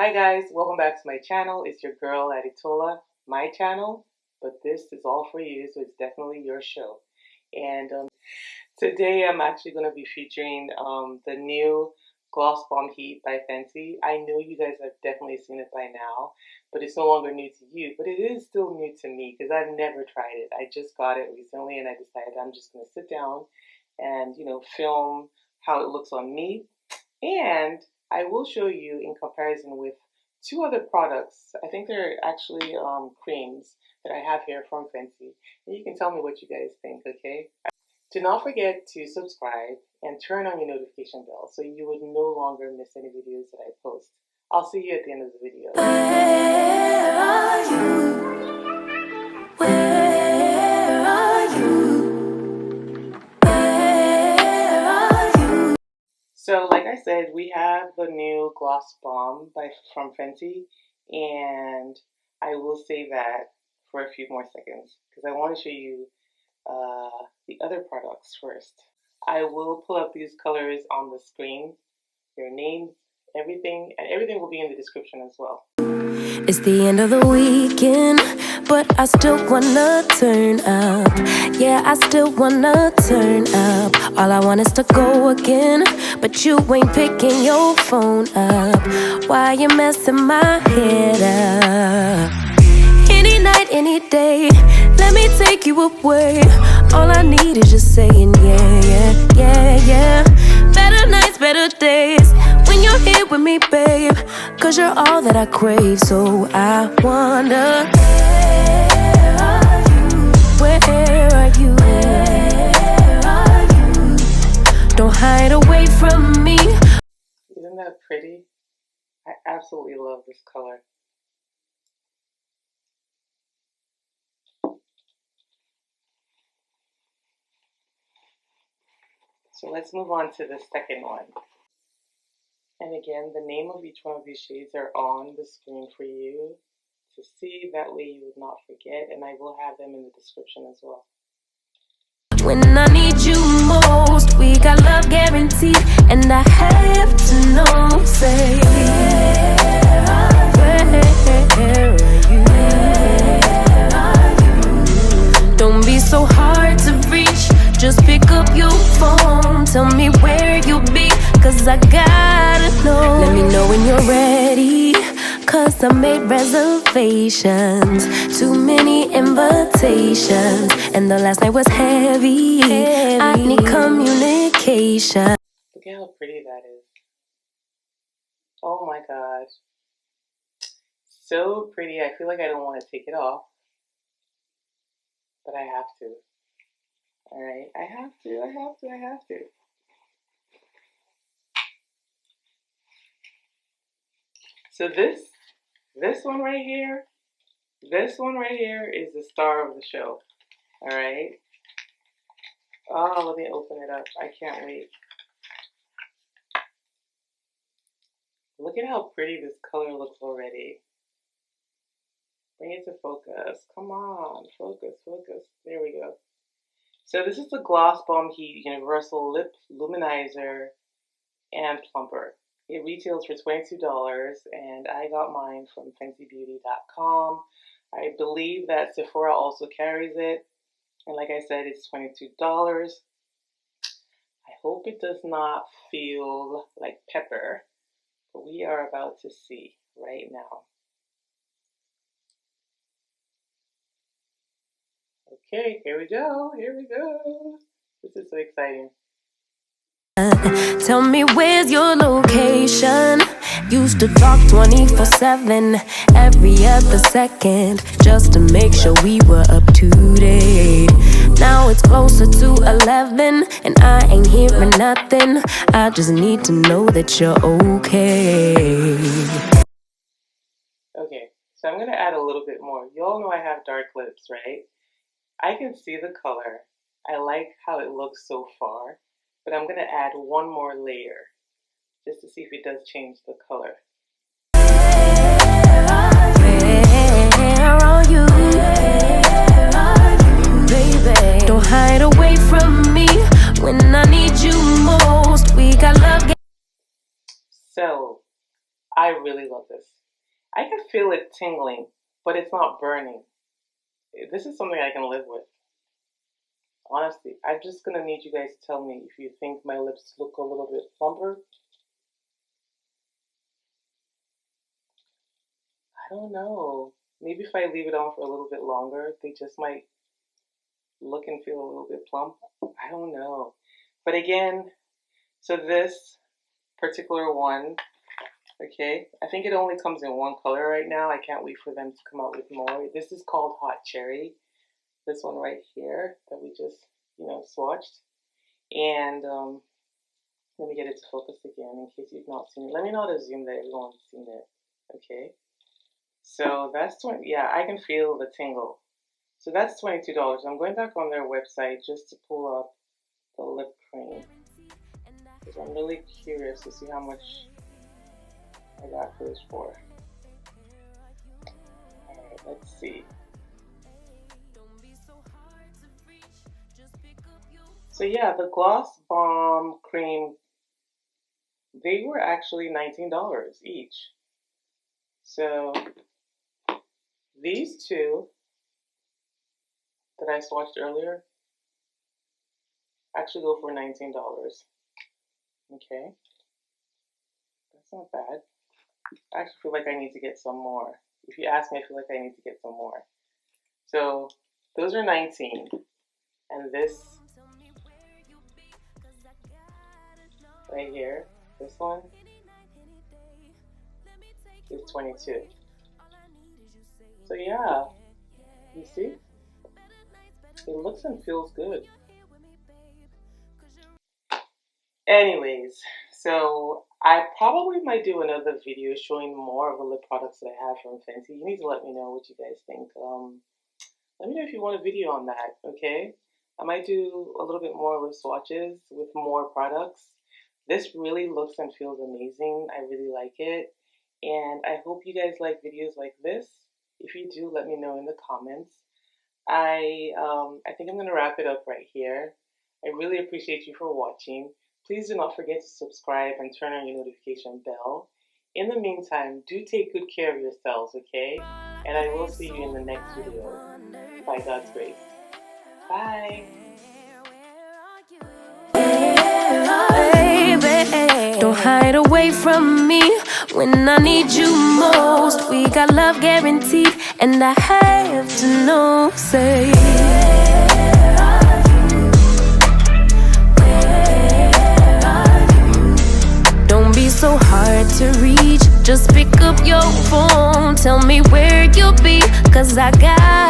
Hi guys, welcome back to my channel. It's your girl Adetola, my channel, but this is all for you, so it's definitely your show. And today I'm actually going to be featuring the new Gloss Bomb Heat by FENTY. I know you guys have definitely seen it by now, but it's no longer new to you, but it is still new to me because I've never tried it. I just got it recently and I decided I'm just going to sit down and, film how it looks on me. And I will show you in comparison with two other products. I think they're actually creams that I have here from FENTY. And you can tell me what you guys think, okay? Do not forget to subscribe and turn on your notification bell so you would no longer miss any videos that I post. I'll see you at the end of the video. Where are you? Where are you? Where are you? So like I said, we have the new Gloss Bomb from FENTY, and I will save that for a few more seconds because I want to show you the other products first. I will pull up these colors on the screen, their names, everything, and everything will be in the description as well. It's the end of the weekend, but I still wanna turn up. Yeah, I still wanna turn up. All I want is to go again, but you ain't picking your phone up. Why you messing my head up? Any night, any day, let me take you away. All I need is just saying yeah, yeah, yeah, yeah. Better nights, better days, when you're here with me, babe. Cause you're all that I crave, so I wonder, where are you? Where are you? Where are you? Don't hide away from me. Isn't that pretty? I absolutely love this color. So let's move on to the second one. And again, the name of each one of these shades are on the screen for you to see. That way you would not forget, and I will have them in the description as well. When I need you most, we got love guaranteed, and I have to know, say, where are you? Don't be so hard to reach, just pick up your phone, tell me where you'll be, cause I gotta know. Let me know when you're ready, cause I made reservations, too many invitations, and the last night was heavy. I need communication. Look at how pretty that is. Oh my gosh. So pretty. I feel like I don't want to take it off, but I have to. Alright, I have to. So this one right here is the star of the show. Alright. Oh, let me open it up. I can't wait. Look at how pretty this color looks already. Bring it to focus. Come on, focus. There we go. So this is the Gloss Bomb Heat Universal Lip Luminizer and Plumper. It retails for $22, and I got mine from FentyBeauty.com. I believe that Sephora also carries it, and like I said, it's $22. I hope it does not feel like pepper, but we are about to see right now. Okay, here we go. This is so exciting. Tell me where's your location. Used to talk 24/7, every other second, just to make sure we were up to date. Now it's closer to 11, and I ain't hearing nothing. I just need to know that you're okay. Okay, so I'm gonna add a little bit more. You all know I have dark lips, right? I can see the color. I like how it looks so far, but I'm gonna add one more layer just to see if it does change the color. Where are you? Where are you, baby? Don't hide away from me when I need you most. We got love. So I really love this. I can feel it tingling, but it's not burning. This is something I can live with. Honestly, I'm just gonna need you guys to tell me if you think my lips look a little bit plumper. I don't know. Maybe if I leave it on for a little bit longer, they just might look and feel a little bit plump. I don't know. But again, so this particular one, okay, I think it only comes in one color right now. I can't wait for them to come out with more. This is called Hot Cherry. This one right here that we just, swatched. And let me get it to focus again in case you've not seen it. Let me not assume that everyone's seen it, okay? So that's yeah, I can feel the tingle. So that's $22. I'm going back on their website just to pull up the lip cream, because I'm really curious to see how much I got this for. Alright, let's see. So yeah, the Gloss Bomb Cream, they were actually $19 each. So these two that I swatched earlier actually go for $19. Okay, that's not bad. I actually feel like I need to get some more. If you ask me, I feel like I need to get some more. So those are 19, and this right here, this one is 22. So yeah, you see, it looks and feels good. Anyways, so I probably might do another video showing more of the lip products that I have from Fenty. You need to let me know what you guys think. Let me know if you want a video on that, okay? I might do a little bit more lip swatches with more products. This really looks and feels amazing. I really like it. And I hope you guys like videos like this. If you do, let me know in the comments. I think I'm going to wrap it up right here. I really appreciate you for watching. Please do not forget to subscribe and turn on your notification bell. In the meantime, do take good care of yourselves, okay? And I will see you in the next video. By God's grace. Bye. Baby, don't hide away from me when I need you most. We got love guaranteed, and I have to know, say, don't be so hard to reach. Just pick up your phone, tell me where you'll be, 'cause I got